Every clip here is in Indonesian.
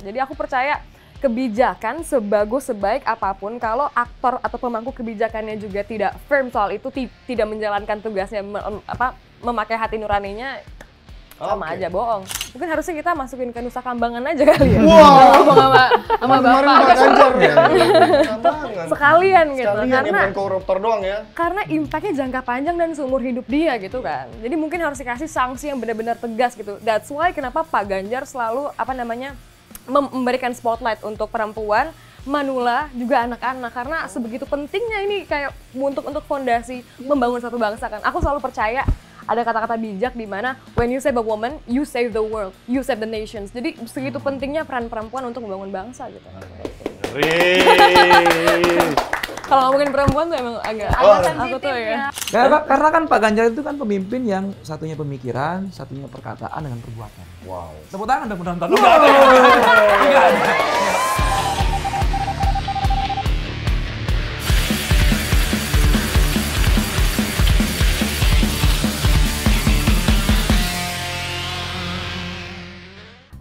Jadi aku percaya kebijakan sebaik apapun kalau aktor atau pemangku kebijakannya juga tidak firm soal itu, tidak menjalankan tugasnya, memakai hati nuraninya, sama aja bohong. Mungkin harusnya kita masukin ke Nusa Kambangan aja kali ya. Ngomong sama Bapak. Ganjar ya. Sekalian gitu. Sekalian Karena ya, bukan koruptor doang ya. karena impactnya jangka panjang dan seumur hidup dia gitu kan. Jadi mungkin harus dikasih sanksi yang benar-benar tegas gitu. That's why kenapa Pak Ganjar selalu memberikan spotlight untuk perempuan, manula, juga anak-anak, karena sebegitu pentingnya ini kayak untuk fondasi membangun satu bangsa kan. Aku selalu percaya ada kata-kata bijak di mana when you save a woman, you save the world, you save the nations. Jadi segitu pentingnya peran perempuan untuk membangun bangsa gitu. Kalau ngomongin perempuan tuh emang agak aku tuh ya. Karena kan Pak Ganjar itu kan pemimpin yang satunya pemikiran, satunya perkataan dengan perbuatan. Wow. Tepuk tangan dong penonton.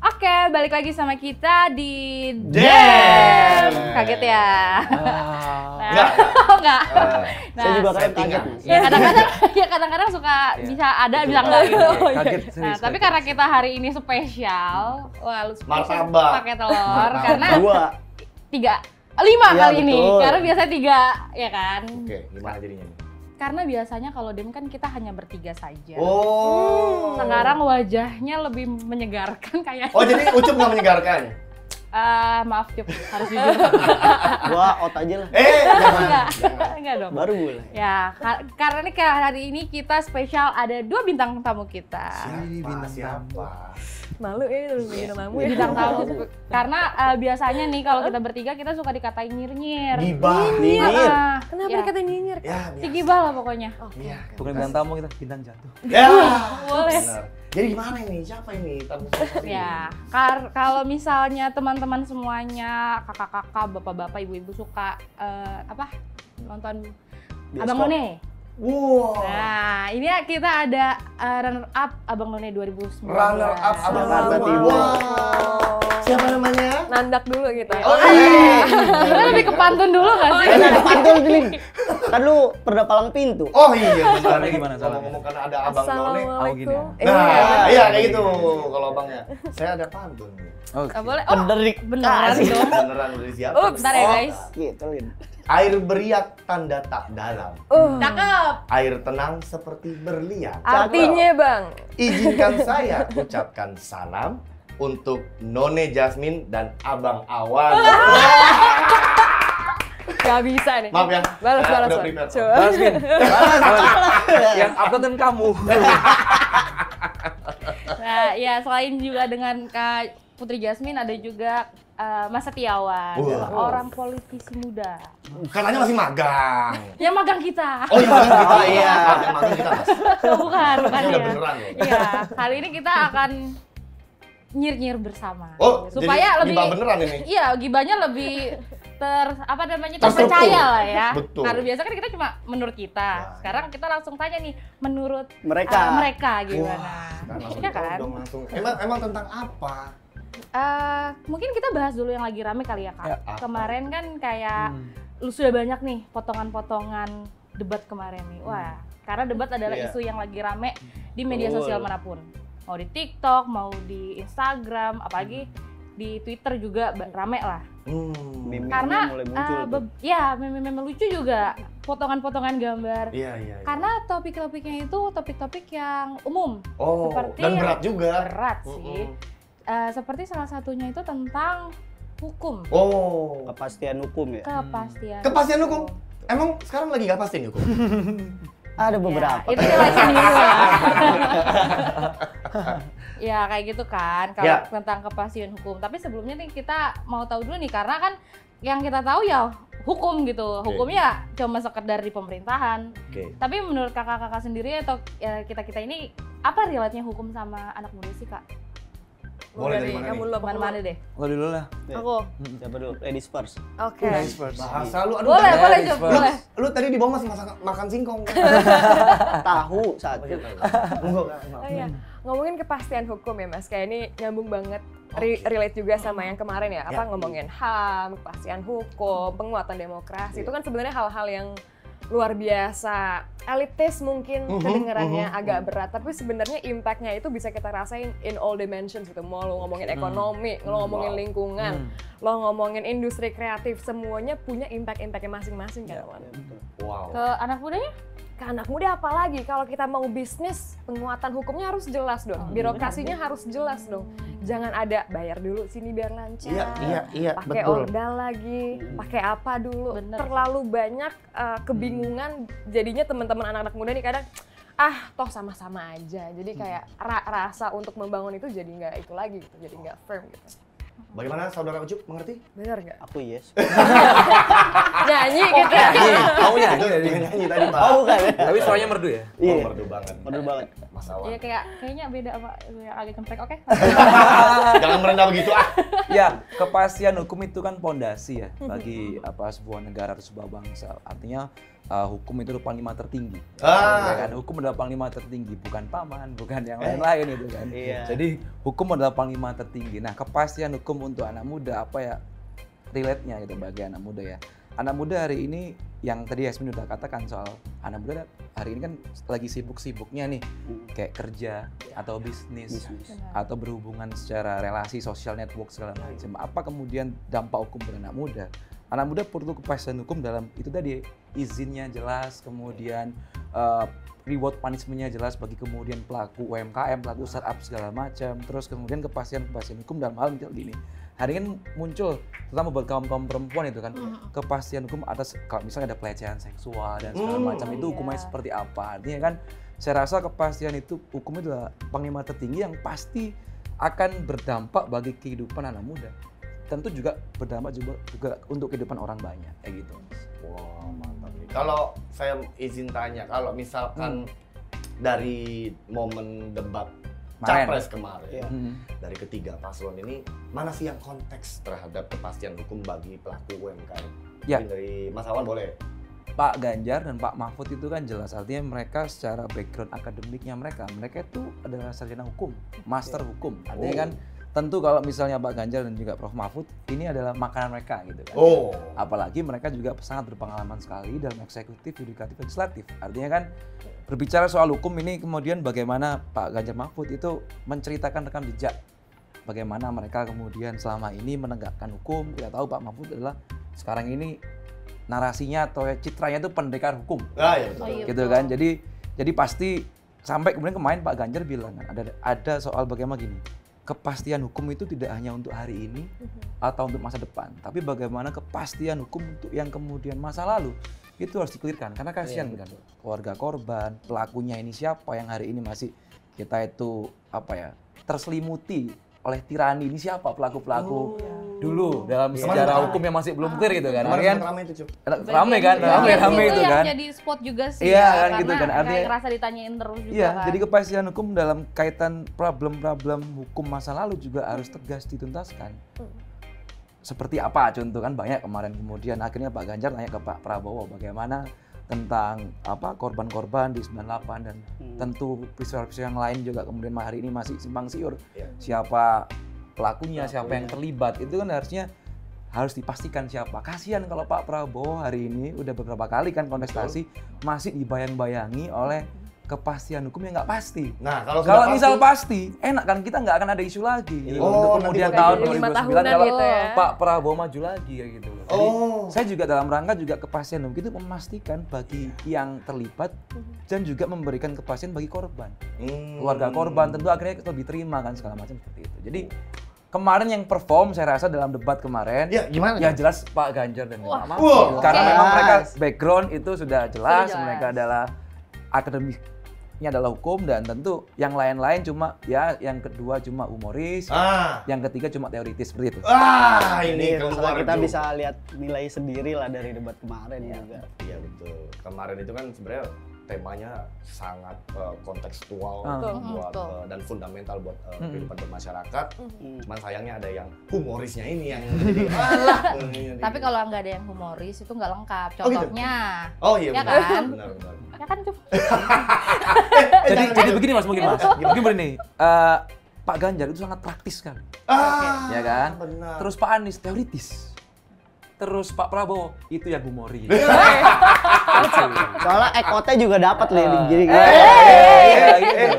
Oke, balik lagi sama kita di Damn! Kaget ya? Enggak. Oh, enggak. Saya juga kaget. Ya kadang-kadang suka bisa ada, bisa enggak gitu. Kaget. Nah, tapi karena kita hari ini spesial, wah lu spesial Martabak. pakai telur karena 2. 5 Iya, kali ini. betul. Karena biasa 3, ya kan? Oke, gimana jadinya nih? Karena biasanya kalau Dem kan kita hanya bertiga saja. Oh. Sekarang wajahnya lebih menyegarkan kayak. Oh, jadi Ucup nggak menyegarkan? Maaf Cup, harus jujur. Gua out aja lah. Jangan. Enggak dong. Baru mulai. Ya, karena ini hari ini kita spesial ada 2 bintang tamu kita. Siapa? Malu ya itu bintang tamu ya. Bintang tamu. Karena biasanya nih kalau kita bertiga kita suka dikatain nyir-nyir. Gibah. Nyinyir. Kenapa Ya. dikata nyinyir? Ya, Si gibah lah pokoknya. Iya. Bukan bintang tamu kita, bintang jatuh. Ya. Boleh. Benar. Jadi gimana ini? Siapa ini? Tamu spesial ini? Ya, kalau misalnya teman-teman semuanya, kakak-kakak, bapak-bapak, ibu-ibu suka nonton Bioskop. Abang None. Wow. Nah, ini kita ada runner up Abang None 2019. Runner up Abang Jakarta None. Timur. Wow. Siapa namanya? Nandak dulu gitu. Oh iya. Kita lebih ke pantun dulu nggak sih? Ada pantun pilih. Kan lu pernah palang pintu. Oh iya, benar. Salahnya gimana, salahnya? Ngomong karena ada Abang None. Assalamualaikum. Nah, iya kayak gitu kalau abangnya. Saya ada pantun nih. Oke. Nggak boleh. Oh, Penderik. beneran dong. Beneran udah disiapin. Bentar ya guys. Gitu, Lin. Air beriak tanda tak dalam. Cakep. Air tenang seperti berlian. Artinya bang, Izinkan saya ucapkan salam untuk None Jasmine dan Abang Awan. gak bisa nih. Maaf ya. Balas. Udah prepare. Coba. Balas, Min. Yang upload dan kamu. Nah, ya selain juga dengan Kak Putri Jasmine ada juga Mas Setiawan, Wah. orang politisi muda. Katanya masih magang. Yang magang kita. Oh iya, magang kita. Oh, iya. Yang magang kita, Mas. bukan Ini udah ya. beneran loh. Iya, kali ini kita akan nyir-nyir bersama. Oh, supaya jadi lebih gibah beneran ini? Iya, gibahnya lebih Terstruktur. terpercaya lah ya. Betul. Karena biasa kan kita cuma menurut kita. Ya. Sekarang kita langsung tanya nih, menurut Mereka. mereka gimana? Kan langsung Iya kan? dong langsung. Emang tentang apa? Mungkin kita bahas dulu yang lagi rame kali ya Kak. Ya, apa? Kemarin kan kayak lu sudah banyak nih potongan-potongan debat kemarin nih. Wah, karena debat adalah Iya. isu yang lagi rame di media Betul. sosial manapun. Mau di TikTok, mau di Instagram, apalagi di Twitter juga rame lah. Meme-meme Karena mulai muncul tuh. ya meme-meme lucu juga, potongan-potongan gambar. Iya. Karena topik-topiknya itu topik-topik yang umum, Oh, seperti dan berat juga. berat sih. Seperti salah satunya itu tentang hukum, Oh. Kepastian hukum ya. kepastian. Kepastian hukum? Emang sekarang lagi gak pasti nih hukum? Ada beberapa. Ya, itu jelasin dulu lah. Ya kayak gitu kan kalau Ya. tentang kepastian hukum. Tapi sebelumnya nih kita mau tahu dulu nih karena kan yang kita tahu ya hukum gitu. Oke. Hukumnya cuma sekedar di pemerintahan. Oke. Tapi menurut kakak-kakak sendiri atau ya, kita-kita ini apa relate-nya hukum sama anak muda sih Kak? Boleh dari mana kamu nih? dulu apa Mana deh? Lo dulu lah. Aku. Siapa dulu? Ladies first. Oke. Bahasa lu, aduh. Boleh, jangan. boleh Jom, boleh. Lu tadi di bawah masih makan singkong. Tahu saat itu. Monggo, Kak. Oh iya, ngomongin kepastian hukum ya Mas, kayak ini nyambung banget relate juga sama yang kemarin ya, apa Ya. ngomongin HAM, kepastian hukum, penguatan demokrasi. Itu kan sebenarnya hal-hal yang luar biasa elitis mungkin kedengarannya agak berat, tapi sebenarnya impact-nya itu bisa kita rasain in all dimensions gitu. Mau lo ngomongin ekonomi, lo ngomongin lingkungan, lo ngomongin industri kreatif, semuanya punya impact-impactnya masing-masing kan, Wan. Wow. Ke anak mudanya? Ke anak muda apalagi kalau kita mau bisnis, penguatan hukumnya harus jelas dong, birokrasinya harus jelas dong. Jangan ada bayar dulu sini biar lancar, Iya, pakai betul. ordal lagi, pakai apa dulu. Bener. Terlalu banyak kebingungan, jadinya teman-teman anak-anak muda nih kadang toh sama-sama aja. Jadi kayak rasa untuk membangun itu jadi nggak itu lagi gitu, jadi nggak firm gitu. Bagaimana saudara Ucup, mengerti? Bener nggak? Aku yes. Nyanyi gitu. Kamu nyanyi Itu tadi. nyanyi tadi, Pak. Oh bukan ya? Tapi suaranya merdu ya? Oh, merdu banget. Merdu banget. Mas Awan. Iya kayaknya beda sama yang agak cemprek, oke? Jangan merendah begitu ah. Ya, kepastian hukum itu kan pondasi ya bagi sebuah negara atau sebuah bangsa. Artinya hukum itu adalah panglima tertinggi. Ya kan? Hukum adalah panglima tertinggi, bukan paman, bukan yang lain-lain itu kan. Iya. Jadi hukum adalah panglima tertinggi. Nah, kepastian hukum untuk anak muda apa ya relate-nya gitu bagi anak muda ya. Anak muda hari ini yang tadi Yasmin udah katakan soal anak muda hari ini kan lagi sibuk-sibuknya nih kayak kerja atau bisnis atau berhubungan secara relasi sosial network segala macam. Apa kemudian dampak hukum pada anak muda? Anak muda perlu kepastian hukum dalam itu tadi izinnya jelas, kemudian reward punishment-nya jelas bagi kemudian pelaku UMKM, pelaku startup segala macam. Terus kemudian kepastian hukum dalam hal misalnya gini. Hari ini muncul terutama buat kaum perempuan itu kan kepastian hukum atas kalau misalnya ada pelecehan seksual dan segala macam itu hukumnya seperti apa. Artinya kan saya rasa kepastian itu hukum itu adalah panglima tertinggi yang pasti akan berdampak bagi kehidupan anak muda. Tentu juga berdampak juga untuk kehidupan orang banyak kayak gitu. Wah, mantap nih. Kalau saya izin tanya, kalau misalkan dari momen debat Capres kemarin, Iya. dari ketiga paslon ini, mana sih yang konteks terhadap kepastian hukum bagi pelaku UMKM? Ya. Mungkin dari Mas Awan boleh? Pak Ganjar dan Pak Mahfud itu kan jelas artinya mereka secara background akademiknya mereka itu adalah sarjana hukum, master hukum. Artinya kan tentu kalau misalnya Pak Ganjar dan juga Prof Mahfud ini adalah makanan mereka gitu kan. Apalagi mereka juga sangat berpengalaman sekali dalam eksekutif, yudikatif, legislatif. Artinya kan berbicara soal hukum ini kemudian bagaimana Pak Ganjar Mahfud itu menceritakan rekam jejak bagaimana mereka kemudian selama ini menegakkan hukum. Kita tahu Pak Mahfud adalah sekarang ini narasinya atau citranya itu pendekar hukum. Ya, betul. Gitu kan. Jadi pasti sampai kemudian kemarin Pak Ganjar bilang kan ada soal bagaimana gini. Kepastian hukum itu tidak hanya untuk hari ini atau untuk masa depan, tapi bagaimana kepastian hukum untuk yang kemudian masa lalu itu harus dikelirkan karena kasihan kan keluarga korban, pelakunya ini siapa yang hari ini masih kita itu terselimuti oleh tirani, ini siapa pelaku-pelaku dulu dalam sejarah hukum yang masih belum clear gitu kan. Kemarin ramai itu, Cuk. Rame kan, rame itu kan. Jadi spot juga sih. Iya kan karena gitu kan. Artinya ngerasa ditanyain terus juga iya, kan. jadi kepastian hukum dalam kaitan problem-problem hukum masa lalu juga harus tegas dituntaskan. Seperti apa contoh kan banyak kemarin kemudian akhirnya Pak Ganjar nanya ke Pak Prabowo bagaimana tentang korban-korban di 98 dan tentu peristiwa-peristiwa yang lain juga kemudian hari ini masih simpang siur. Siapa pelakunya, siapa yang terlibat itu kan harus dipastikan siapa. Kasihan kalau Pak Prabowo hari ini udah beberapa kali kan kontestasi masih dibayang-bayangi oleh kepastian hukum yang nggak pasti. Nah, kalau misal pasti, enak kan kita nggak akan ada isu lagi. Gitu. Untuk kemudian tahun 2009 kalau gitu ya. Pak Prabowo maju lagi ya gitu. Jadi saya juga dalam rangka juga kepastian hukum itu memastikan bagi yang terlibat dan juga memberikan kepastian bagi korban. Keluarga korban tentu akhirnya lebih terima kan segala macam seperti itu. Jadi kemarin yang perform saya rasa dalam debat kemarin ya gimana? Ya jelas Pak Ganjar dan Pak Mahfud. Karena memang mereka background itu sudah jelas. Mereka adalah akademiknya adalah hukum dan tentu yang lain-lain cuma ya yang kedua cuma humoris, yang ketiga cuma teoritis seperti itu. Ini keluar kita bisa lihat nilai sendiri lah dari debat kemarin juga. Iya betul. Kemarin itu kan sebenarnya temanya sangat kontekstual buat dan fundamental buat kehidupan bermasyarakat. Cuman sayangnya ada yang humorisnya ini yang jadi Tapi kalau nggak ada yang humoris itu nggak lengkap. Contohnya, iya ya benar. kan? Benar. Ya kan Cuk? Jadi begini Mas, mungkin begini. Pak Ganjar itu sangat praktis sekali. Ya kan? Benar. Terus Pak Anies teoritis. Terus Pak Prabowo itu yang humori. Soalnya ekotnya juga dapat nih gini.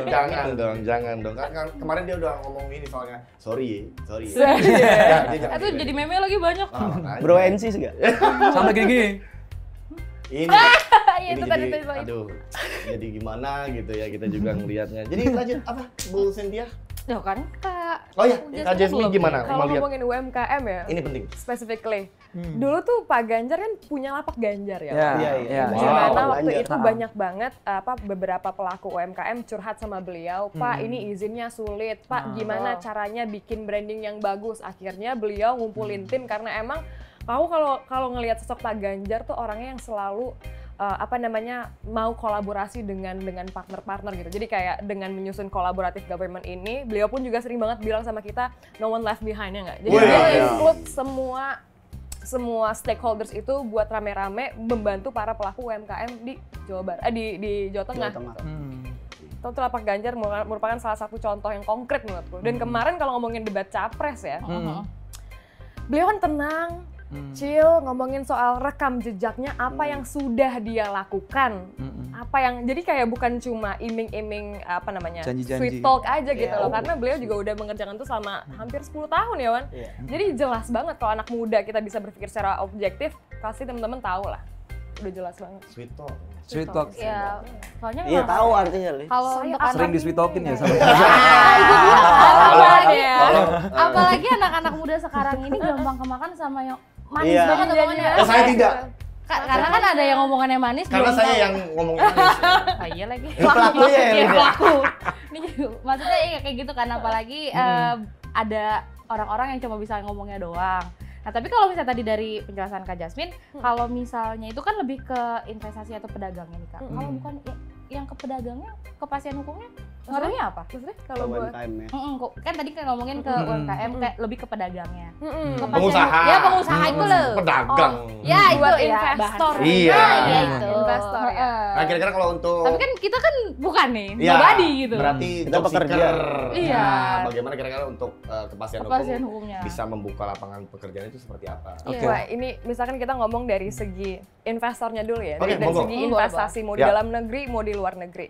Jangan dong. Kan kemarin dia udah ngomong ini soalnya. Sorry. Itu jadi meme lagi banyak. Bro NC sih gak? Sampai gini-gini. Ini Itu tadi jadi, aduh, jadi gimana gitu ya kita juga ngelihatnya. Jadi lanjut apa, Bu Cynthia? Ya kan Kak. Oh ya, Kak Jasmine gimana? Kalau Mau lihat? ngomongin UMKM ya, Ini penting. specifically. Dulu tuh Pak Ganjar kan punya lapak Ganjar ya. Iya. Di mana Wow, waktu Ganjar. itu banyak banget beberapa pelaku UMKM curhat sama beliau, Pak ini izinnya sulit, Pak gimana caranya bikin branding yang bagus. Akhirnya beliau ngumpulin tim karena emang kalau ngelihat sosok Pak Ganjar tuh orangnya yang selalu mau kolaborasi dengan partner-partner gitu. Jadi kayak dengan menyusun kolaboratif government ini, beliau pun juga sering banget bilang sama kita no one left behind, ya nggak? Jadi dia include semua stakeholders itu buat rame-rame membantu para pelaku UMKM di Jawa Barat, di Jawa Tengah. Itu lapak Ganjar merupakan salah satu contoh yang konkret menurutku. Dan kemarin kalau ngomongin debat capres ya, beliau kan tenang, chill, ngomongin soal rekam jejaknya, apa yang sudah dia lakukan, jadi kayak bukan cuma iming-iming Janji-janji. sweet talk aja gitu loh, karena beliau juga udah mengerjakan itu selama hampir 10 tahun ya Wan. Jadi jelas banget kalau anak muda kita bisa berpikir secara objektif, pasti teman-teman tahu lah, udah jelas banget. Sweet talk. Sweet talk. Ya, soalnya Iya tahu artinya. kalau untuk Sering di sweet talkin ya sama. apalagi anak-anak muda sekarang ini gampang kemakan sama yang manis banget omongannya. Saya tidak. Karena kan ada yang ngomongannya manis. Karena belum saya tahu. yang ngomongnya manis. Oh iya lagi. Pelakunya ya, Iya, Lid, ya? pelaku. Ini maksudnya ya kayak gitu kan, apalagi ada orang-orang yang cuma bisa ngomongnya doang. Nah, tapi kalau misalnya tadi dari penjelasan Kak Jasmine, kalau misalnya itu kan lebih ke investasi atau pedagangnya nih Kak. Kalau bukan yang ke pedagangnya, kepastian hukumnya ngaruhnya apa? Maksudnya kalau buat UMKM ya. Kan tadi kan ngomongin ke UMKM kayak lebih ke pedagangnya. Kepastian Pengusaha. Ya pengusaha itu loh. Pedagang. Ya itu Buat ya investor. bahan. Iya. Iya itu. Investor ya. Nah, kira-kira kalau untuk Tapi kan kita kan bukan nih, ya, nobody gitu. Berarti Kita job pekerja. seeker. Iya. Nah, bagaimana kira-kira untuk kepastian Kepastian hukum hukumnya. bisa membuka lapangan pekerjaan itu seperti apa? Oke. Wah, ini misalkan kita ngomong dari segi investornya dulu ya, Oke, dari monggo. segi investasi mau di Ya. dalam negeri mau di luar negeri.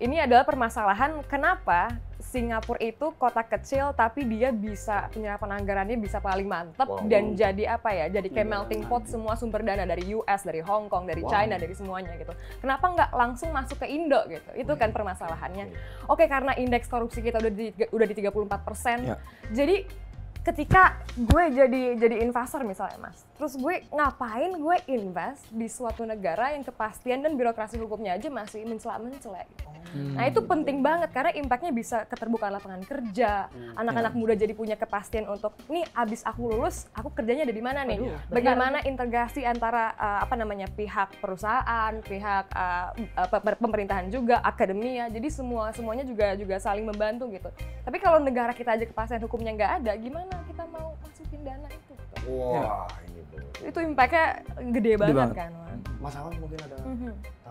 Ini adalah permasalahan kenapa Singapura itu kota kecil tapi dia bisa penyerapan anggarannya bisa paling mantap dan jadi jadi kayak melting pot semua sumber dana dari US, dari Hong Kong, dari China, dari semuanya gitu. Kenapa nggak langsung masuk ke Indo gitu? Itu kan permasalahannya. Oke, karena indeks korupsi kita udah di 34%. Ya. Jadi ketika gue jadi investor misalnya Mas, terus gue ngapain gue invest di suatu negara yang kepastian dan birokrasi hukumnya aja masih mencela-mencela gitu. Nah itu penting banget karena impactnya bisa keterbukaan lapangan kerja, anak-anak muda jadi punya kepastian untuk nih abis aku lulus, aku kerjanya ada di mana nih? Bagaimana integrasi antara pihak perusahaan, pihak pemerintahan juga, akademia, jadi semuanya juga saling membantu gitu. Tapi kalau negara kita aja kepastian hukumnya nggak ada, gimana kita mau masukin dana itu? Wah, ini tuh. Itu impactnya gede banget banget. kan, Wan. Mas Awan mungkin ada.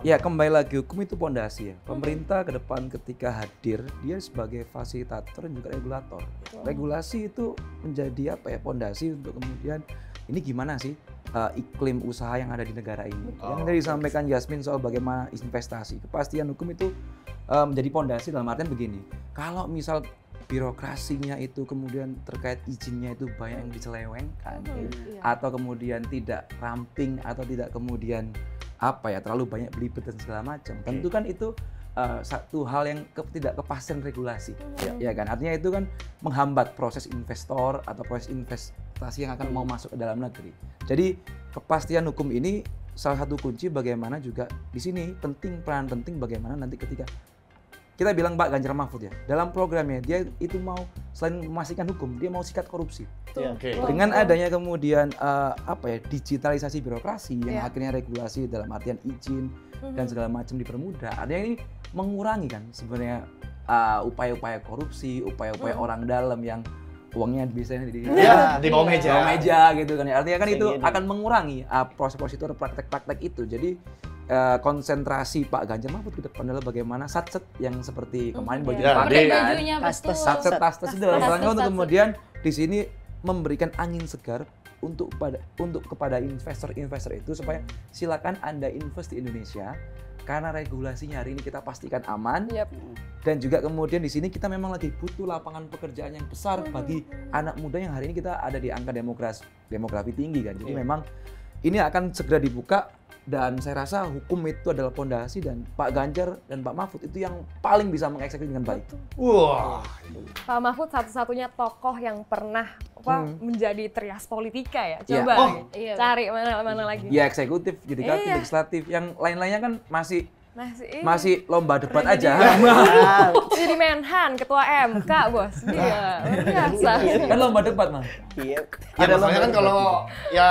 Ya kembali lagi, hukum itu pondasi ya. Pemerintah ke depan ketika hadir, dia sebagai fasilitator dan juga regulator. Regulasi itu menjadi pondasi untuk kemudian ini gimana sih iklim usaha yang ada di negara ini. Yang tadi disampaikan Jasmine soal bagaimana investasi. Kepastian hukum itu menjadi pondasi dalam artian begini. Kalau misal birokrasinya itu kemudian terkait izinnya itu banyak yang diselewengkan atau kemudian tidak ramping atau tidak kemudian terlalu banyak belibet dan segala macam. Tentu kan itu satu hal yang tidak kepastian regulasi, ya kan? Artinya itu kan menghambat proses investor atau proses investasi yang akan mau masuk ke dalam negeri. Jadi kepastian hukum ini salah satu kunci bagaimana juga di sini peran penting bagaimana nanti ketika kita bilang Pak Ganjar Mahfud ya, dalam programnya dia itu mau selain memastikan hukum, dia mau sikat korupsi. Dengan adanya kemudian digitalisasi birokrasi yang akhirnya regulasi dalam artian izin dan segala macam dipermudah. Artinya ini mengurangi kan sebenarnya upaya-upaya korupsi, upaya-upaya orang dalam yang uangnya biasanya di bawah meja. Gitu kan. Artinya kan itu akan mengurangi proses-proses itu, praktek-praktek itu. Jadi konsentrasi Pak Ganjar Mahfud ke depan adalah bagaimana satset yang seperti kemarin baju Ya, Pakai tadi bajunya betul. satset tas itu dalam rangka untuk kemudian di sini memberikan angin segar untuk kepada investor-investor itu supaya silakan Anda invest di Indonesia karena regulasinya hari ini kita pastikan aman. Dan juga kemudian di sini kita memang lagi butuh lapangan pekerjaan yang besar bagi anak muda yang hari ini kita ada di angka demografi tinggi kan. Jadi memang ini akan segera dibuka dan saya rasa hukum itu adalah pondasi dan Pak Ganjar dan Pak Mahfud itu yang paling bisa mengeksekusi dengan baik. Wah. Pak Mahfud satu-satunya tokoh yang pernah menjadi trias politika ya. Iya. Coba Iya. cari mana lagi. Ya eksekutif, yudikatif, Iya. legislatif, yang lain-lainnya kan Masih masih lomba debat aja. jadi Menhan, ketua MK, Bos. Iya, luar biasa. Kan lomba debat, Mas. Iya. Ya masalahnya kan kalau ya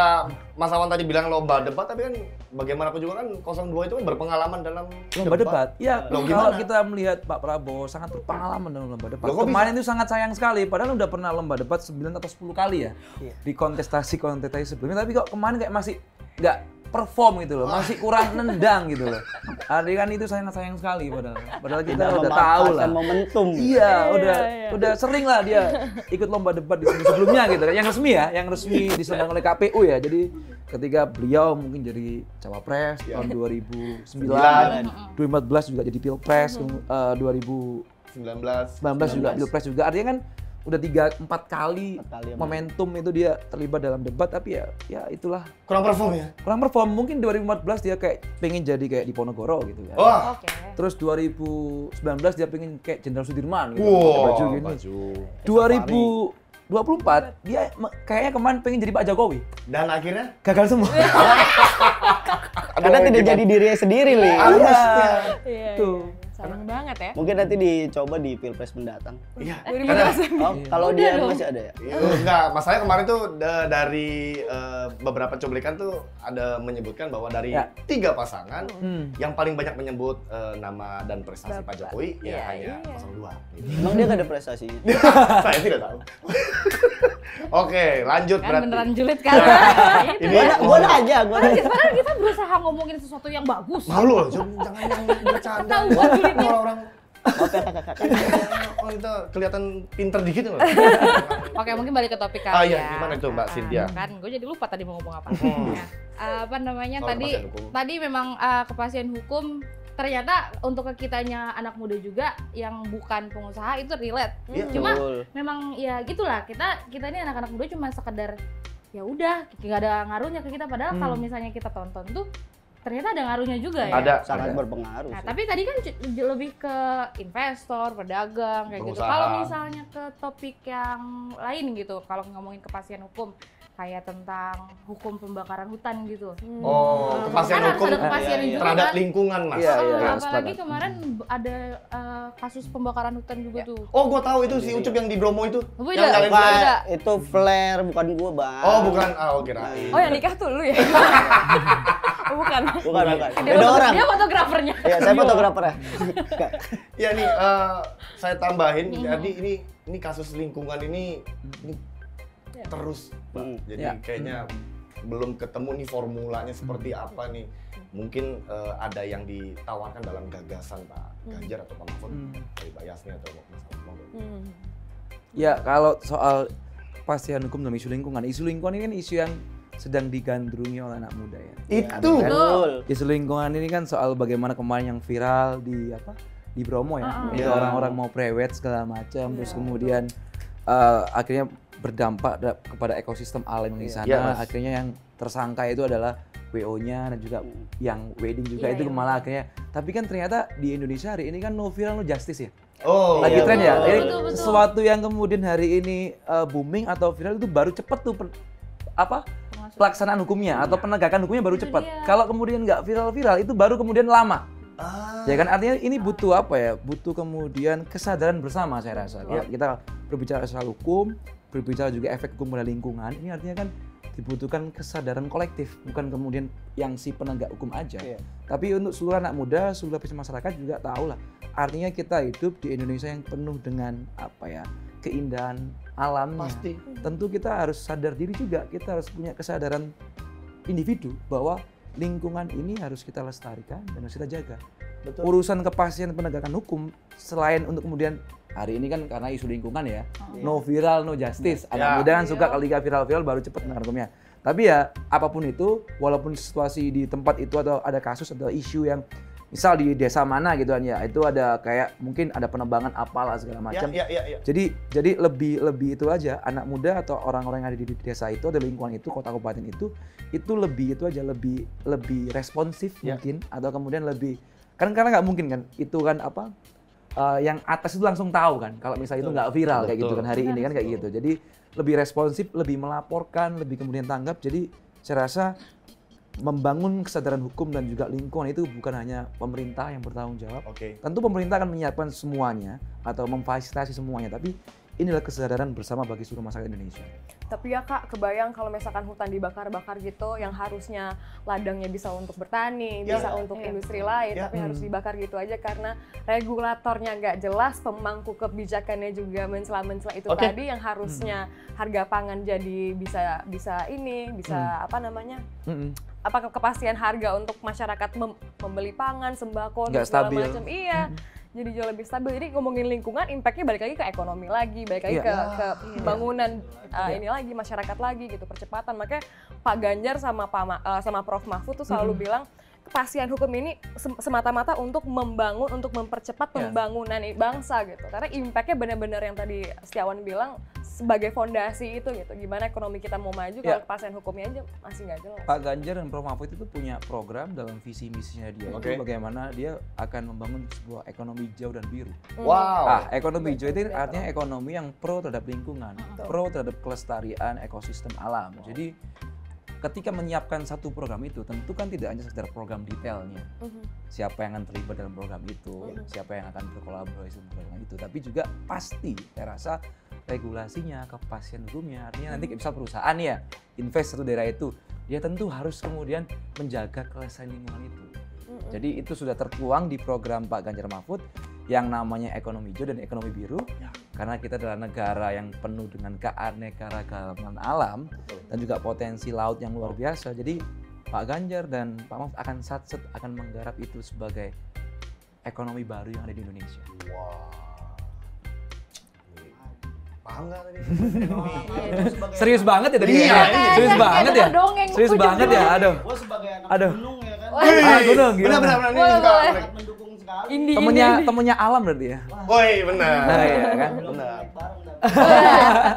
Mas Awan tadi bilang lomba debat, tapi kan bagaimanapun juga kan 02 itu kan berpengalaman dalam Lomba debat. Ya, Loh, kalau gimana? kita melihat Pak Prabowo sangat berpengalaman dalam lomba debat. Loh, kok Kemarin itu sangat sayang sekali, padahal udah pernah lomba debat 9 atau 10 kali ya. Iya. Di kontestasi sebelumnya, tapi kok kemarin kayak masih nggak perform gitu loh, masih kurang nendang gitu loh. Artinya kan itu sayang sekali padahal kita Tidak udah tahu lah. memanfaatkan momentum. Iya, udah sering lah dia ikut lomba debat di sebelumnya gitu kan. Yang resmi diselenggarakan oleh KPU ya. Jadi ketika beliau mungkin jadi cawapres tahun 2009, 2014 juga jadi pilpres, 2019 juga pilpres juga. Artinya kan udah 3-4 kali ya, momentum itu dia terlibat dalam debat, tapi ya itulah kurang perform ya. kurang perform. Mungkin 2014 dia kayak pengen jadi kayak Diponegoro gitu kan. Wah. Oke. Terus 2019 dia pengen kayak Jenderal Sudirman gitu, Wow, pakai baju gini. baju. 2024 dia kayaknya kemarin pengen jadi Pak Jokowi. Dan akhirnya Gagal semua. Karena tidak jadi dirinya sendiri, Li. Iya, Tuh. sayang banget ya. Mungkin nanti dicoba di Pilpres mendatang. Iya. 2019. Oh, kalau dia masih ada ya? Enggak, masalahnya kemarin tuh dari beberapa cuplikan tuh ada menyebutkan bahwa dari Ya. 3 pasangan yang paling banyak menyebut nama dan prestasi Pak Jokowi Iya, ya hanya iya. 02. Emang dia nggak ada prestasinya? Saya tidak tahu. Oke, lanjut Kan berarti. beneran julid kan? Itu Ini ya. Gua nanya, gua nanya. Padahal kita berusaha ngomongin sesuatu yang bagus. malu loh, jangan yang bercanda. Ketahuan julidnya. Orang-orang Maaf ya kakak-kakak. oh itu kelihatan pinter dikit loh. Oke, mungkin balik ke topik kali Ah, iya, ya. gimana itu, Mbak Cynthia? Kan gue jadi lupa tadi mau ngomong apa. Hmm. Nah, apa namanya Soal tadi kepastian hukum. tadi memang kepastian hukum ternyata untuk ke kitanya anak muda juga yang bukan pengusaha itu relate. Iya. Cuma Betul. memang ya gitulah kita ini anak-anak muda cuma sekedar ya udah nggak ada ngaruhnya ke kita padahal kalau misalnya kita tonton tuh ternyata ada ngaruhnya juga ya. Ada. Sangat berpengaruh Nah, sih. tapi tadi kan lebih ke investor, pedagang kayak gitu. Pengusaha. Kalau misalnya ke topik yang lain gitu, kalau ngomongin kepastian hukum kayak tentang hukum pembakaran hutan gitu. Oh, kepastian Kan harus hukum ada kepastian Iya, iya. juga terhadap kan? lingkungan, Mas. Iya, iya. Apalagi sepakat. kemarin ada kasus pembakaran hutan juga tuh. Oh, gua tahu itu si Ucup yang di Bromo itu. Beda. Yang nyalain Beda. flare. Pak, itu flare bukan gua, Bang. Oh, bukan. Oh, kirain. Oh, yang nikah tuh lu ya? Oh, bukan. Bukan. Dia Beda orang. Dia fotografernya. Iya, saya fotografer ya. Ya nih, saya tambahin. Jadi ini kasus lingkungan ini terus, Pak. Jadi Ya. kayaknya belum ketemu nih formulanya seperti apa nih. Mungkin ada yang ditawarkan dalam gagasan Pak Ganjar atau Pak Mahfud dari Pak Yasmin atau Mas Awan. Ya kalau soal kepastian hukum dan isu lingkungan ini kan isu yang sedang digandrungi oleh anak muda ya. Itu. Betul. Isu lingkungan ini kan soal bagaimana kemarin yang viral di Bromo ya. Itu Iya. orang-orang mau prewed segala macam, terus kemudian akhirnya berdampak kepada ekosistem alam di sana. Iya, Mas. Akhirnya yang tersangka itu adalah WO-nya dan juga yang wedding juga Iya, itu iya, malah akhirnya. Tapi kan ternyata di Indonesia hari ini kan no viral no justice ya. Oh, Lagi iya, tren ya. betul. Jadi Betul. sesuatu yang kemudian hari ini booming atau viral itu baru cepet tuh pelaksanaan hukumnya atau penegakan hukumnya baru Itu cepat. dia. Kalau kemudian nggak viral-viral itu baru kemudian lama. Ah. Ya kan artinya ini butuh apa ya? Butuh kemudian kesadaran bersama saya rasa. Kita berbicara soal hukum, berbicara juga efek hukum pada lingkungan. Ini artinya kan dibutuhkan kesadaran kolektif, bukan kemudian yang si penegak hukum aja. Iya. Tapi untuk seluruh anak muda, seluruh lapisan masyarakat juga tahu lah. Artinya kita hidup di Indonesia yang penuh dengan keindahan alamnya. Pasti. Tentu kita harus sadar diri juga, kita harus punya kesadaran individu bahwa lingkungan ini harus kita lestarikan dan harus kita jaga. Betul. Urusan kepastian penegakan hukum selain untuk kemudian hari ini kan karena isu lingkungan ya, no viral no justice. Anak muda kan suka ketika viral-viral baru cepet penegakan hukumnya. Tapi ya apapun itu, walaupun situasi di tempat itu atau ada kasus atau isu yang misal di desa mana gitu kan ya, itu ada kayak mungkin ada penebangan apalah segala macam. Jadi lebih itu aja, anak muda atau orang-orang yang ada di desa itu, ada lingkungan itu, kota kabupaten itu lebih itu aja, lebih responsif mungkin, atau kemudian lebih kan karena nggak mungkin kan itu kan apa yang atas itu langsung tahu kan kalau misalnya itu nggak viral kayak gitu kan hari ini kan kayak gitu. Jadi lebih responsif, lebih melaporkan, lebih kemudian tanggap. Jadi saya rasa membangun kesadaran hukum dan juga lingkungan itu bukan hanya pemerintah yang bertanggung jawab. Tentu pemerintah akan menyiapkan semuanya atau memfasilitasi semuanya, tapi inilah kesadaran bersama bagi seluruh masyarakat Indonesia. Tapi ya Kak, kebayang kalau misalkan hutan dibakar-bakar gitu, yang harusnya ladangnya bisa untuk bertani, bisa untuk industri lain, tapi harus dibakar gitu aja karena regulatornya nggak jelas, pemangku kebijakannya juga mencela-mencela itu tadi, yang harusnya harga pangan jadi bisa apa namanya? Apa kepastian harga untuk masyarakat membeli pangan, sembako, dan segala macam. Iya. Jadi jauh lebih stabil. Jadi ngomongin lingkungan, impact-nya balik lagi ke ekonomi lagi, balik lagi ke pembangunan ini lagi, masyarakat lagi gitu, percepatan. Makanya Pak Ganjar sama Prof Mahfud tuh selalu bilang kepastian hukum ini semata-mata untuk membangun, untuk mempercepat pembangunan bangsa gitu. Karena impact-nya benar-benar yang tadi Setiawan bilang sebagai fondasi itu gitu. Gimana ekonomi kita mau maju kalau kepastian hukumnya aja masih nggak jelas. Pak Ganjar dan Prof Mahfud itu punya program dalam visi misinya dia itu bagaimana dia akan membangun sebuah ekonomi hijau dan biru. Ekonomi hijau itu artinya ekonomi yang pro terhadap lingkungan, pro terhadap kelestarian ekosistem alam. Jadi ketika menyiapkan satu program itu tentu kan tidak hanya sekedar program detailnya, siapa yang akan terlibat dalam program itu, siapa yang akan berkolaborasi dalam program itu, tapi juga pasti saya rasa regulasinya, kepastian hukumnya, artinya nanti misal perusahaan ya invest satu daerah itu, dia tentu harus kemudian menjaga kelestarian lingkungan itu. Jadi itu sudah tertuang di program Pak Ganjar Mahfud yang namanya ekonomi hijau dan ekonomi biru, karena kita adalah negara yang penuh dengan keanekaragaman alam dan juga potensi laut yang luar biasa. Jadi Pak Ganjar dan Pak Mahfud akan akan menggarap itu sebagai ekonomi baru yang ada di Indonesia. Paham nggak tadi? Serius banget ya tadi? Serius banget ya? Serius banget ya? Gue sebagai anak gunung ya kan? Gunung, gimana? Benar-benar ini juga mendukung sekali. Temennya alam berarti ya? Woi, benar. Iya kan? Benar.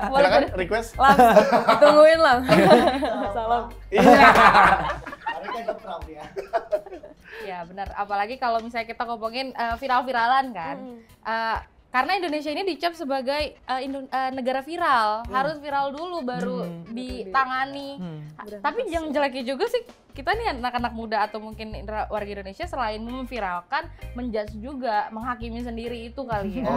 Boleh Silakan request. Ditungguin lah. Salam. Ya benar, apalagi kalau misalnya kita ngomongin viral-viralan kan. Karena Indonesia ini dicap sebagai negara viral, harus viral dulu baru ditangani. Tapi yang jeleknya juga sih, kita nih anak-anak muda atau mungkin warga Indonesia selain memviralkan, menjudge juga, menghakimi sendiri itu kali ya.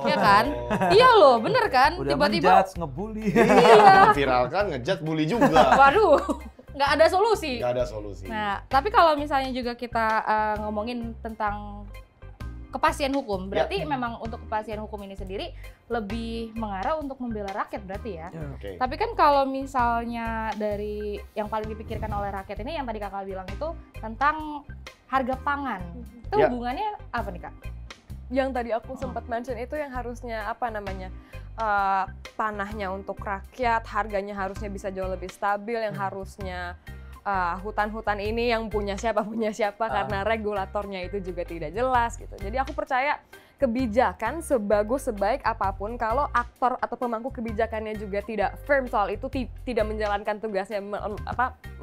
Ya kan? Iya loh, bener kan? Udah tiba-tiba menjudge, ngebully. Iya. Viralkan, ngejudge, bully juga. Waduh, nggak ada solusi. Nggak ada solusi. Nah, tapi kalau misalnya juga kita ngomongin tentang kepastian hukum, berarti memang untuk kepastian hukum ini sendiri lebih mengarah untuk membela rakyat berarti ya. Tapi kan kalau misalnya dari yang paling dipikirkan oleh rakyat ini yang tadi kakak bilang itu tentang harga pangan, itu hubungannya apa nih kak? Yang tadi aku sempat mention itu yang harusnya apa namanya tanahnya untuk rakyat, harganya harusnya bisa jauh lebih stabil, yang harusnya hutan-hutan ini yang punya siapa karena regulatornya itu juga tidak jelas gitu. Jadi aku percaya kebijakan sebaik apapun kalau aktor atau pemangku kebijakannya juga tidak firm soal itu, tidak menjalankan tugasnya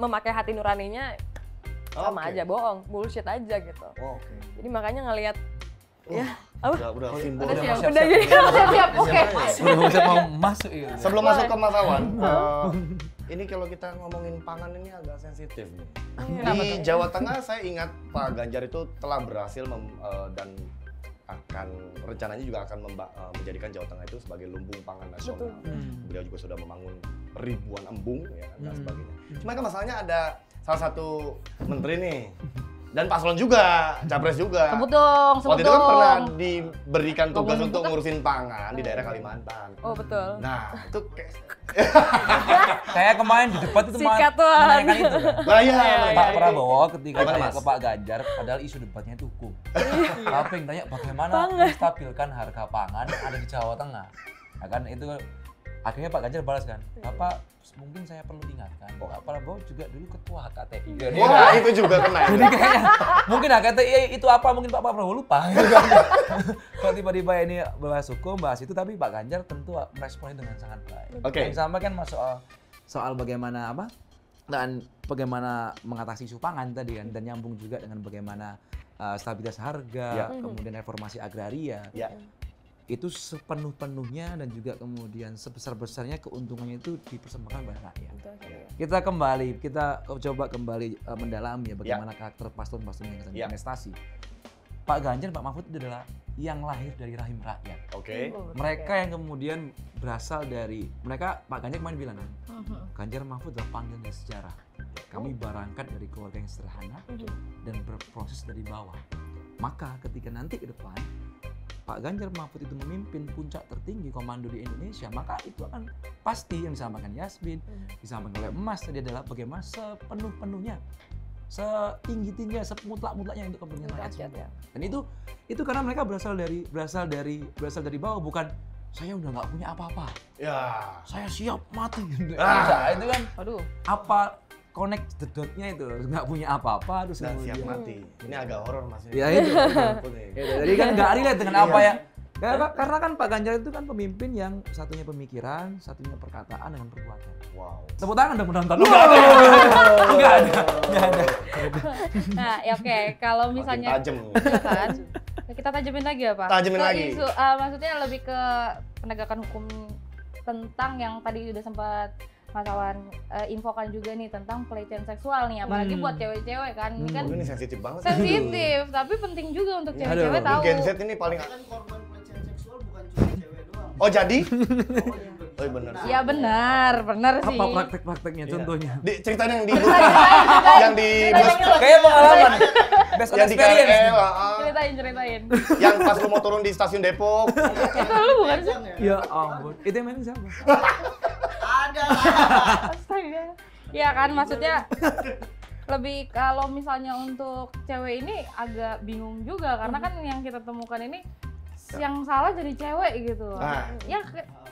memakai hati nuraninya, sama aja bohong, bullshit aja gitu. Jadi makanya ngelihat udah siap. Oke. Udah mau masuk ya. Sebelum masuk ke Mas Awan, ini kalau kita ngomongin pangan ini agak sensitif nih. Di Jawa Tengah saya ingat Pak Ganjar itu telah berhasil dan rencananya juga akan menjadikan Jawa Tengah itu sebagai lumbung pangan nasional. Beliau juga sudah membangun ribuan embung ya, dan sebagainya. Cuma kan masalahnya ada salah satu menteri nih Dan paslon juga, capres juga. Sebut dong, sebut Waktu itu kan dong. pernah diberikan tugas untuk ngurusin pangan di daerah Kalimantan. Oh betul. Nah, itu Kayak kemarin di debat itu Sikat tuh. menanyakan itu kan. lah ya, Pak Prabowo ketika Gimana, tanya Mas? ke Pak Ganjar, padahal isu debatnya itu hukum. Tapi yang tanya bagaimana Banget. menstabilkan harga pangan ada di Jawa Tengah. Nah, kan itu akhirnya Pak Ganjar balas kan, Bapak mungkin saya perlu ingatkan, Pak Prabowo juga dulu ketua HKTI. Wah, itu juga kena. Jadi kayaknya mungkin HKTI itu apa, mungkin Pak Prabowo lupa. Kalau tiba-tiba ini bahas hukum, bahas itu, tapi Pak Ganjar tentu meresponnya dengan sangat baik. Oke. Yang sama kan mas soal bagaimana apa dan bagaimana mengatasi isu pangan tadi kan, dan nyambung juga dengan bagaimana stabilitas harga, kemudian reformasi agraria. Ya. Itu sepenuh-penuhnya dan juga kemudian sebesar-besarnya keuntungannya itu dipersembahkan pada rakyat. Kita coba kembali mendalami ya bagaimana karakter paslon-paslon yang sedang investasi. Pak Ganjar, Pak Mahfud itu adalah yang lahir dari rahim rakyat. Oke. Mereka yang kemudian berasal dari Pak Ganjar kemarin bilang kan, Ganjar Mahfud adalah panggilan sejarah. Kami berangkat dari keluarga yang sederhana dan berproses dari bawah. Maka ketika nanti ke depan Pak Ganjar Mahfud itu memimpin puncak tertinggi komando di Indonesia, maka itu akan pasti yang disampaikan Yasmin, disampaikan oleh Emas tadi adalah bagaimana sepenuh-penuhnya, setinggi-tingginya, semutlak-mutlaknya untuk kepentingan rakyat. Ya. Dan itu karena mereka berasal dari bawah, bukan saya udah nggak punya apa-apa. Ya. Saya siap mati. Itu kan, apa connect the dot-nya itu, nggak punya apa-apa terus Dan kemudian siap mati. Ini agak horor Mas. Ya itu. Jadi kan nggak relate dengan apa ya. Karena kan Pak Ganjar itu kan pemimpin yang satunya pemikiran, satunya perkataan dengan perbuatan. Wow. Tepuk tangan dong penonton. Enggak ada. Nah, ya oke, kalau misalnya tajam. ya kan, kita tajamin lagi apa? Tajamin Ke lagi. Isu, maksudnya lebih ke penegakan hukum tentang yang tadi udah sempat Mas Awan infokan juga nih tentang pelecehan seksual nih, apalagi buat cewek-cewek kan. Ini kan Ini sensitif banget. sensitif, tapi penting juga untuk cewek-cewek tahu. Gen Z ini paling Kan korban pelecehan seksual bukan cuma cewek doang. Oh jadi? Oh benar. Iya benar sih. Apa praktek-prakteknya contohnya? Ceritain yang di yang di Kayak pengalaman. Best yang di experience. KRL, Ceritain. yang pas lu mau turun di stasiun Depok. Itu lu bukan sih? Ya ampun. Itu yang main siapa? Ada. Astaga. Iya kan, maksudnya lebih kalau misalnya untuk cewek ini agak bingung juga karena kan yang kita temukan ini yang salah jadi cewek gitu. Ya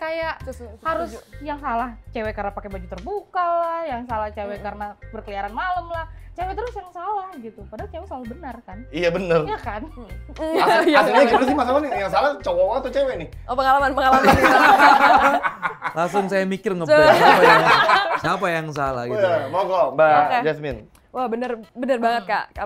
kayak harus yang salah cewek karena pakai baju terbuka lah, yang salah cewek karena berkeliaran malam lah. Cewek terus yang salah gitu. Padahal cewek selalu benar kan? Iya bener. Iya kan? Aslinya gimana sih Mas Awan nih? Yang salah cowok atau cewek nih? Oh pengalaman. Langsung saya mikir ngeband siapa yang salah gitu. Monggo Mbak Jasmine. Wah bener banget Kak.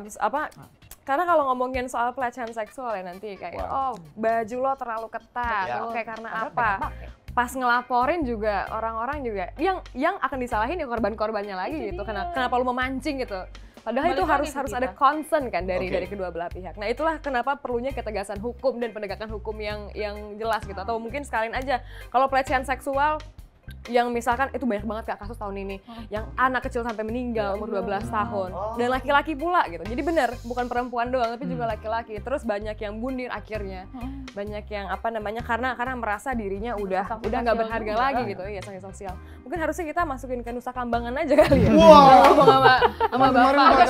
Karena kalau ngomongin soal pelecehan seksual ya nanti kayak baju lo terlalu ketat, kayak karena apa? Pas ngelaporin juga orang-orang juga yang akan disalahin ya korban-korbannya lagi gitu. Kenapa lu memancing gitu? Padahal itu harus ada concern kan dari kedua belah pihak. Nah itulah kenapa perlunya ketegasan hukum dan penegakan hukum yang jelas gitu. Atau mungkin sekalian aja kalau pelecehan seksual yang misalkan itu banyak banget Kak kasus tahun ini yang anak kecil sampai meninggal umur 12 tahun dan laki-laki pula gitu. Jadi benar bukan perempuan doang tapi juga laki-laki. Terus banyak yang bundir akhirnya. Banyak yang karena merasa dirinya udah nggak berharga lagi gitu. Iya, sanksi sosial. Mungkin harusnya kita masukin ke Nusa Kambangan aja kali ya. Ngomong sama Bapak.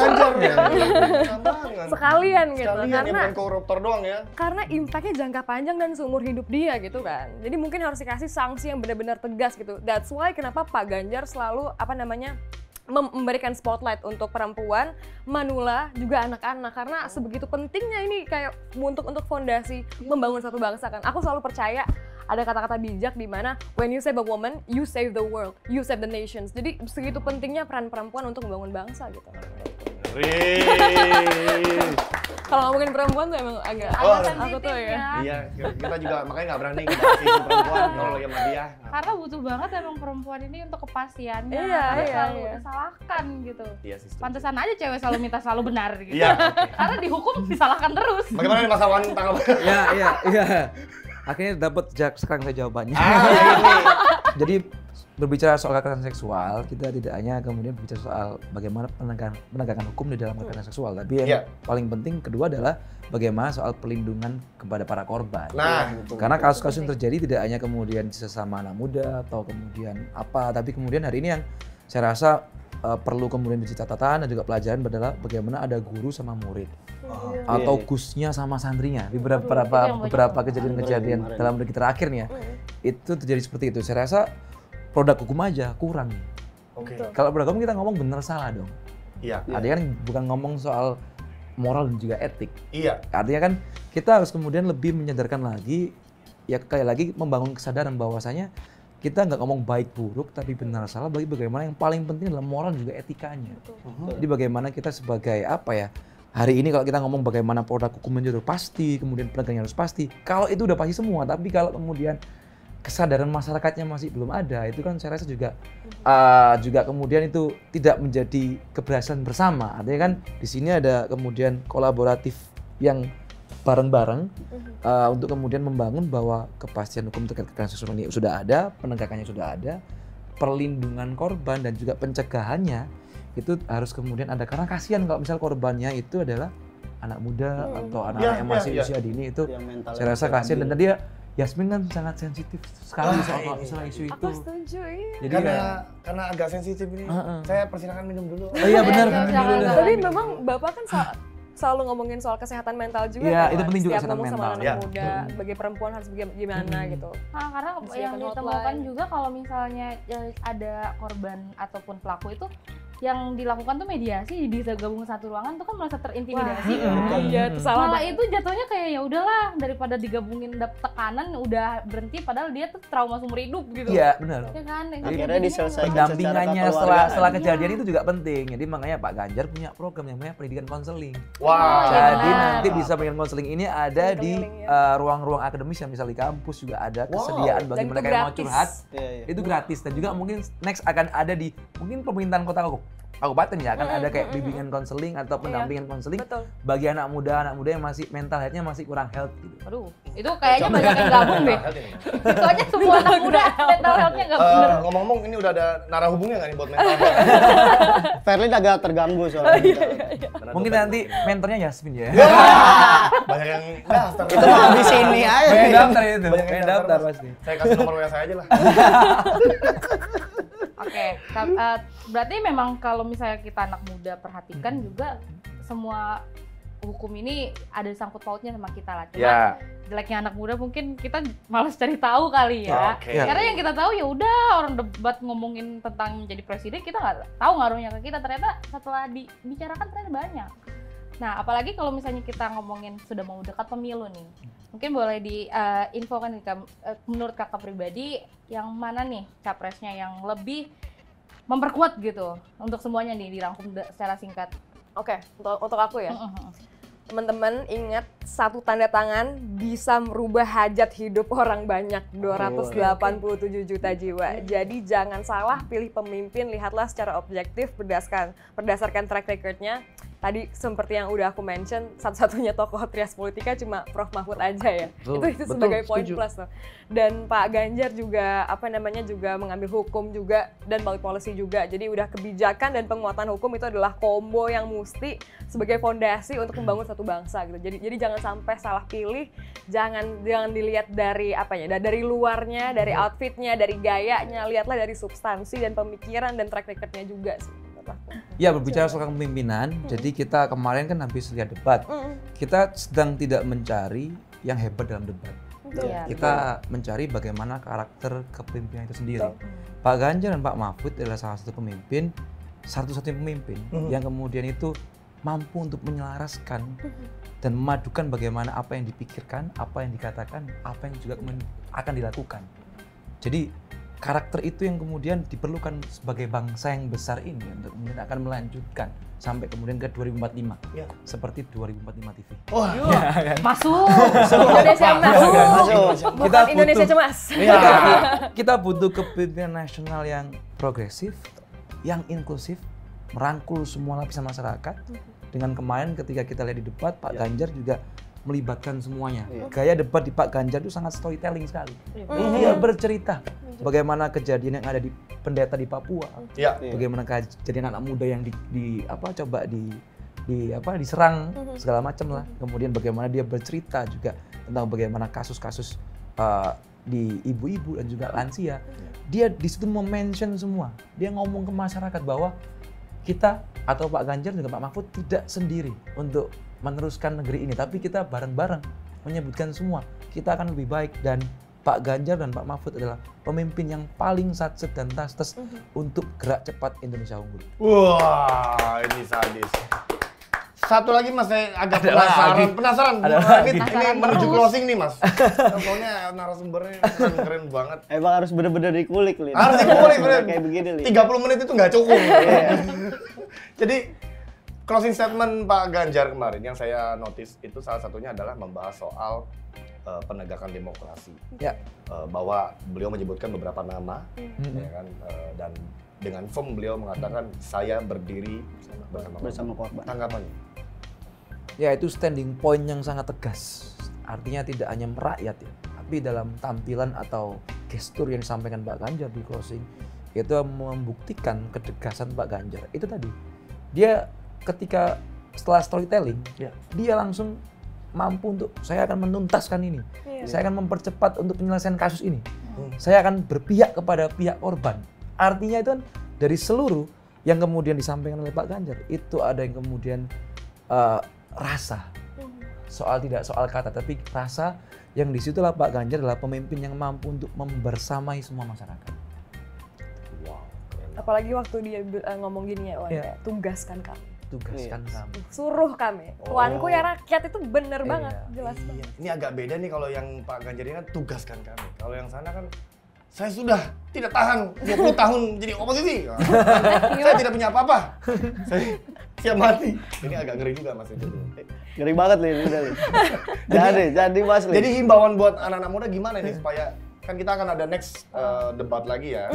Sekalian gitu. Karena koruptor doang ya. Karena impactnya jangka panjang dan seumur hidup dia gitu kan. Jadi mungkin harus dikasih sanksi yang benar-benar tegas gitu. That's why kenapa Pak Ganjar selalu memberikan spotlight untuk perempuan, manula, juga anak-anak karena sebegitu pentingnya ini kayak untuk fondasi membangun satu bangsa kan. Aku selalu percaya ada kata-kata bijak di mana when you save a woman, you save the world, you save the nations. Jadi segitu pentingnya peran perempuan untuk membangun bangsa gitu. Kalau ngomongin perempuan tuh emang agak sensitif tuh ya. Iya, kita juga makanya nggak berani ngebahas isu perempuan kalau lagi sama dia. Karena butuh banget emang perempuan ini untuk kepastiannya. Iya. Selalu disalahkan gitu. Iya sih. Pantesan aja cewek selalu minta selalu benar gitu. Iya. Karena dihukum disalahkan terus. Bagaimana nih Mas Awan tanggapannya? Iya. Akhirnya dapat sekarang saya jawabannya. Ini. Jadi berbicara soal kekerasan seksual, kita tidak hanya kemudian berbicara soal bagaimana penegakan hukum di dalam kekerasan seksual, tapi yang paling penting kedua adalah bagaimana soal perlindungan kepada para korban. Nah, karena kasus-kasus yang terjadi tidak hanya kemudian sesama anak muda atau kemudian apa, tapi kemudian hari ini yang saya rasa perlu kemudian menjadi catatan dan juga pelajaran adalah bagaimana ada guru sama murid atau gusnya sama santrinya di beberapa kejadian-kejadian dalam negeri terakhir nih ya. Itu terjadi seperti itu. Saya rasa produk hukum aja kurang. Kalau produk hukum kita ngomong benar salah dong. Iya. Artinya kan bukan ngomong soal moral dan juga etik. Iya. Artinya kan kita harus kemudian lebih menyadarkan lagi, ya kayak lagi membangun kesadaran bahwasanya kita nggak ngomong baik buruk tapi benar salah, bagi bagaimana yang paling penting adalah moral dan juga etikanya. Jadi bagaimana kita sebagai apa ya, hari ini kalau kita ngomong bagaimana produk hukumnya harus pasti, kemudian penegakannya harus pasti, kalau itu udah pasti semua, tapi kalau kemudian kesadaran masyarakatnya masih belum ada, itu kan saya rasa juga kemudian itu tidak menjadi keberhasilan bersama. Artinya kan di sini ada kemudian kolaboratif yang bareng-bareng untuk kemudian membangun bahwa kepastian hukum terkait kekerasan seksual ini sudah ada, penegakannya sudah ada, perlindungan korban dan juga pencegahannya itu harus kemudian ada, karena kasihan kalau misal korbannya itu adalah anak muda atau anak-anak yang masih usia dini, itu saya rasa kasihan. Dan tadi Yasmin kan sangat sensitif sekali soal isu itu. Aku setuju, iya. Jadi karena agak sensitif ini, saya persilakan minum dulu. Oh iya benar. Tapi memang Bapak kan selalu ngomongin soal kesehatan mental juga. Iya, kan, itu penting juga setiap kesehatan ngomong sama mental. anak muda, sebagai perempuan harus gimana gitu. Nah, karena yang ditemukan juga kalau misalnya ada korban ataupun pelaku itu yang dilakukan tuh mediasi, bisa gabung satu ruangan tuh kan merasa terintimidasi. Iya, itu salah. Malah itu jatuhnya kayak ya udahlah, daripada digabungin tekanan udah berhenti padahal dia tuh trauma seumur hidup gitu. Iya, benar. Ya kan? Akhirnya diselesaikan pendampingannya setelah kejadian itu juga penting. Jadi makanya Pak Ganjar punya program yang namanya pendidikan konseling. Wow. Jadi nanti bisa pendidikan konseling ini ada di ruang-ruang akademis yang misal di kampus juga ada kesediaan bagi mereka yang mau curhat. Itu gratis, dan juga mungkin next akan ada di mungkin pemerintahan kota kabupaten ya, akan ada kayak bimbingan konseling atau pendampingan konseling bagi anak muda yang masih mental health-nya masih kurang health gitu. Aduh, itu kayaknya banyak yang gabung deh. Itu aja semua anak muda mental health-nya nggak bener. Ngomong-ngomong, ini udah ada narah hubungnya nggak nih buat mental health? Ferlin agak terganggu soalnya. Mungkin nanti mentornya Yasmin ya. Banyak yang daftar. Itu mah di sini aja. Pengen daftar itu, pengen daftar pasti. Saya kasih nomor WA saya aja lah. Oke, berarti memang kalau misalnya kita anak muda perhatikan juga semua hukum ini ada sangkut pautnya sama kita lah. Cuma jeleknya anak muda mungkin kita malas cari tahu kali ya. Karena yang kita tahu ya udah orang debat ngomongin tentang menjadi presiden, kita nggak tahu ngaruhnya ke kita. Ternyata setelah dibicarakan ternyata banyak. Nah, apalagi kalau misalnya kita ngomongin sudah mau dekat pemilu nih, mungkin boleh diinfokan nih, menurut kakak pribadi, yang mana nih capresnya yang lebih memperkuat gitu untuk semuanya nih, dirangkum secara singkat. Oke, untuk aku ya. Teman-teman ingat, satu tanda tangan bisa merubah hajat hidup orang banyak, 287 juta jiwa. Jadi jangan salah pilih pemimpin, lihatlah secara objektif berdasarkan track record-nya. Tadi seperti yang udah aku mention, satu-satunya tokoh trias politika cuma Prof Mahfud aja ya. Itu sebagai poin plus tuh. Dan Pak Ganjar juga juga mengambil hukum juga dan public policy juga. Jadi udah kebijakan dan penguatan hukum itu adalah combo yang mesti sebagai fondasi untuk membangun satu bangsa gitu. Jadi jangan sampai salah pilih, jangan dilihat dari dari luarnya, dari outfitnya, dari gayanya, lihatlah dari substansi dan pemikiran dan track record-nya juga sih. Ya, berbicara soal kepemimpinan, jadi kita kemarin kan habis lihat debat. Kita sedang tidak mencari yang hebat dalam debat. Kita mencari bagaimana karakter kepemimpinan itu sendiri. Pak Ganjar dan Pak Mahfud adalah salah satu pemimpin, satu-satunya pemimpin yang kemudian itu mampu untuk menyelaraskan dan memadukan bagaimana apa yang dipikirkan, apa yang dikatakan, apa yang juga akan dilakukan. Jadi karakter itu yang kemudian diperlukan sebagai bangsa yang besar ini untuk kemudian akan melanjutkan sampai kemudian ke 2045 seperti 2045 TV. Masuk. Indonesia masuk. Bukan Indonesia cemas. Kita butuh kepemimpinan nasional yang progresif, yang inklusif, merangkul semua lapisan masyarakat. Dengan kemarin ketika kita lihat di debat, Pak Ganjar juga melibatkan semuanya. Gaya debat di Pak Ganjar itu sangat storytelling sekali. Dia bercerita bagaimana kejadian yang ada di pendeta di Papua, bagaimana kejadian anak muda yang diserang segala macam lah. Kemudian bagaimana dia bercerita juga tentang bagaimana kasus-kasus di ibu-ibu dan juga lansia. Dia di situ mention semua. Dia ngomong ke masyarakat bahwa kita atau Pak Ganjar dan Pak Mahfud tidak sendiri untuk meneruskan negeri ini, tapi kita bareng-bareng menyebutkan semua kita akan lebih baik, dan Pak Ganjar dan Pak Mahfud adalah pemimpin yang paling satset dan tastes untuk gerak cepat Indonesia unggul. Wah, ini sadis. Satu lagi Mas, saya agak penasaran. Ini menuju closing nih Mas. Soalnya narasumbernya keren banget. Emang harus bener-bener dikulik, Lin. Harus dikulik, bener. Kayak begini, Lin. 30 menit itu nggak cukup. Jadi closing statement Pak Ganjar kemarin yang saya notice itu salah satunya adalah membahas soal penegakan demokrasi. Bahwa beliau menyebutkan beberapa nama, ya kan, dan dengan firm beliau mengatakan saya berdiri bersama korban. Tanggapannya? Ya, itu standing point yang sangat tegas. Artinya tidak hanya merakyat ya, tapi dalam tampilan atau gestur yang disampaikan Pak Ganjar di closing itu membuktikan ketegasan Pak Ganjar. Itu tadi, dia ketika setelah storytelling, dia langsung mampu untuk saya akan menuntaskan ini, saya akan mempercepat untuk penyelesaian kasus ini, saya akan berpihak kepada pihak korban. Artinya itu kan dari seluruh yang kemudian disampaikan oleh Pak Ganjar, itu ada yang kemudian rasa, tidak soal kata, tapi rasa yang disitulah Pak Ganjar adalah pemimpin yang mampu untuk membersamai semua masyarakat. Wow. Apalagi waktu dia ngomong gini ya, tugaskan kami. Kami. Suruh kami. Tuanku ya rakyat, itu bener banget, jelas banget. Ini agak beda nih kalau yang Pak Ganjar ini kan tugaskan kami. Kalau yang sana kan saya sudah tidak tahan 20 tahun jadi oposisi. Saya tidak punya apa-apa. Saya siap mati. Ini agak ngeri juga Mas itu. Ngeri banget, Lin. Jadi Mas, Lin. Jadi himbauan buat anak-anak muda gimana nih supaya kan kita akan ada next debat lagi ya.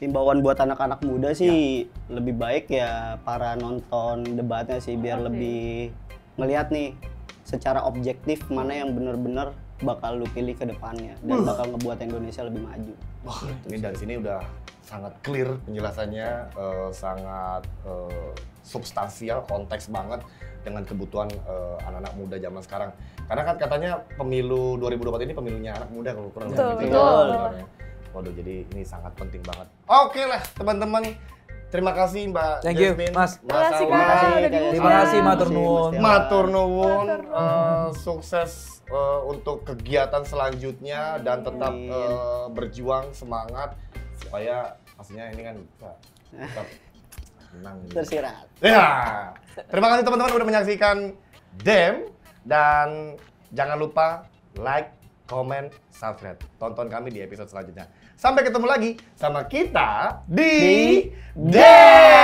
Himbauan buat anak-anak muda sih lebih baik ya para nonton debatnya sih biar lebih ngelihat nih secara objektif mana yang benar-benar bakal lu pilih ke depannya dan bakal ngebuat Indonesia lebih maju. Wah, ini dari sini udah sangat clear penjelasannya, sangat substansial, konteks banget dengan kebutuhan anak-anak muda zaman sekarang. Karena kan katanya pemilu 2024 ini pemilunya anak muda kalau kurang lebih. Betul. Waduh, jadi ini sangat penting banget. Oke lah teman-teman, terima kasih Mbak Jasmine. Mas. Terima kasih matur nuwun. Matur nuwun. Sukses untuk kegiatan selanjutnya dan tetap berjuang semangat supaya pastinya ini kan tetap menang. Tersirat. Ya. Terima kasih teman-teman udah menyaksikan Dem, dan jangan lupa like, comment, subscribe. Tonton kami di episode selanjutnya. Sampai ketemu lagi sama kita di Dem.